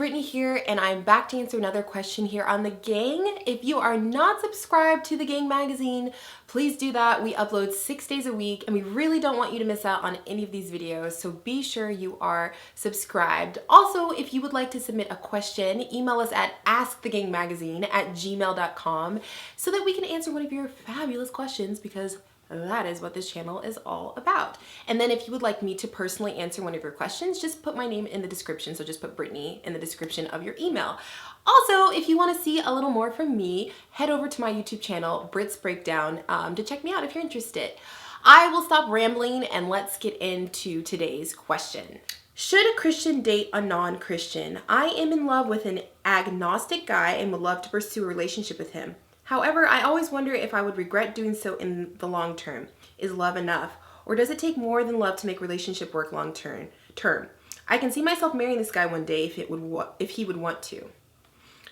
Brittany here, and I'm back to answer another question here on The Gang. If you are not subscribed to The Gang magazine, please do that. We upload 6 days a week, and we really don't want you to miss out on any of these videos, so be sure you are subscribed. Also, if you would like to submit a question, email us at askthegangmagazine@gmail.com so that we can answer one of your fabulous questions, because that is what this channel is all about. And then if you would like me to personally answer one of your questions, just put my name in the description. So just put Brittany in the description of your email. Also, if you want to see a little more from me, head over to my YouTube channel, Brit's Breakdown, to check me out if you're interested. I will stop rambling and let's get into today's question. Should a Christian date a non-Christian? I am in love with an agnostic guy and would love to pursue a relationship with him. However, I always wonder if I would regret doing so in the long term. Is love enough? Or does it take more than love to make relationship work long term? I can see myself marrying this guy one day if he would want to.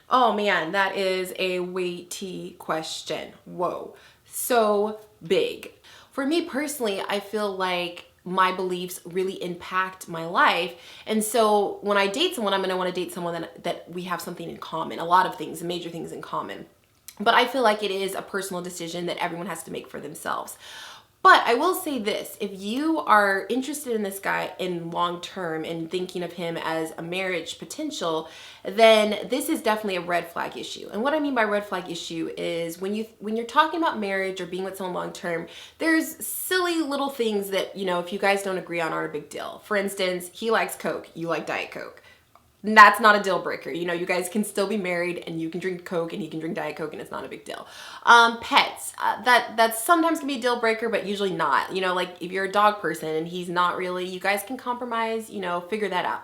Oh man, that is a weighty question. Whoa, so big. For me personally, I feel like my beliefs really impact my life. And so when I date someone, I'm gonna wanna date someone that we have something in common, a lot of things, major things in common. But I feel like it is a personal decision that everyone has to make for themselves. But I will say this, if you are interested in this guy in long term and thinking of him as a marriage potential, then this is definitely a red flag issue. And what I mean by red flag issue is when you're talking about marriage or being with someone long term, there's silly little things that, you know, if you guys don't agree on, aren't a big deal. For instance, he likes Coke, you like Diet Coke. That's not a deal breaker. You know, you guys can still be married and you can drink Coke and he can drink Diet Coke and it's not a big deal. Pets, that sometimes can be a deal breaker, but usually not. You know, like if you're a dog person and he's not really, you guys can compromise, you know, figure that out.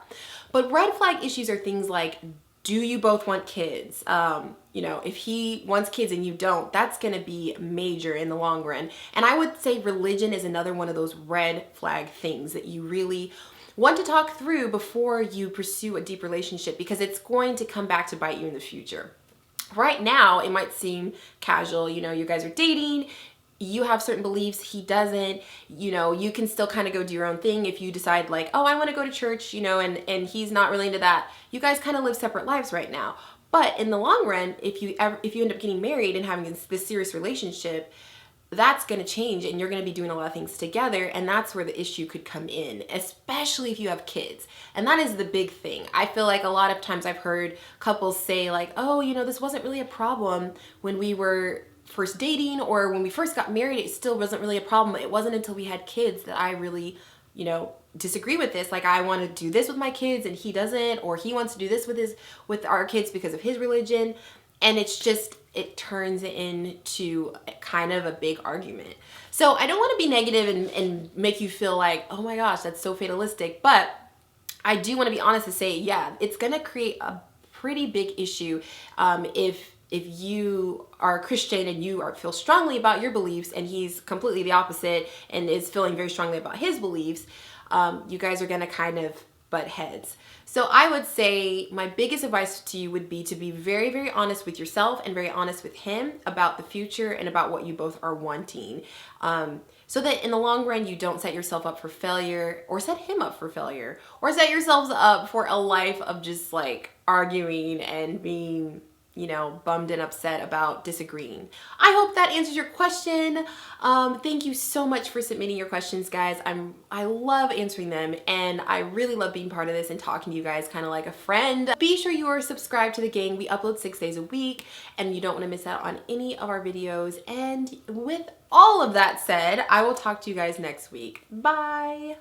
But red flag issues are things like, do you both want kids? You know, if he wants kids and you don't, that's gonna be major in the long run. And I would say religion is another one of those red flag things that you really want to talk through before you pursue a deep relationship, because it's going to come back to bite you in the future. Right now, it might seem casual, you know, you guys are dating, you have certain beliefs, he doesn't, you know, you can still kind of go do your own thing. If you decide like, oh, I want to go to church, you know, and he's not really into that, you guys kind of live separate lives right now. But in the long run, if you end up getting married and having this serious relationship, that's going to change and you're going to be doing a lot of things together, and that's where the issue could come in, especially if you have kids. And that is the big thing. I feel like a lot of times I've heard couples say like, oh, you know, this wasn't really a problem when we were first dating, or when we first got married, it still wasn't really a problem. It wasn't until we had kids that I really, you know, disagree with this. Like, I want to do this with my kids and he doesn't, or he wants to do this with our kids because of his religion. And it's just, it turns into kind of a big argument. So I don't want to be negative and make you feel like, oh my gosh, that's so fatalistic. But I do want to be honest to say, yeah, it's going to create a pretty big issue if you are a Christian and you feel strongly about your beliefs and he's completely the opposite and is feeling very strongly about his beliefs. You guys are going to kind of butt heads. So I would say my biggest advice to you would be to be very, very honest with yourself and very honest with him about the future and about what you both are wanting. So that in the long run, you don't set yourself up for failure, or set him up for failure, or set yourselves up for a life of just like arguing and being, you know, bummed and upset about disagreeing. I hope that answers your question. Thank you so much for submitting your questions, guys. I love answering them, and I really love being part of this and talking to you guys kind of like a friend. Be sure you are subscribed to The Gang. We upload 6 days a week, and you don't want to miss out on any of our videos. And with all of that said, I will talk to you guys next week. Bye.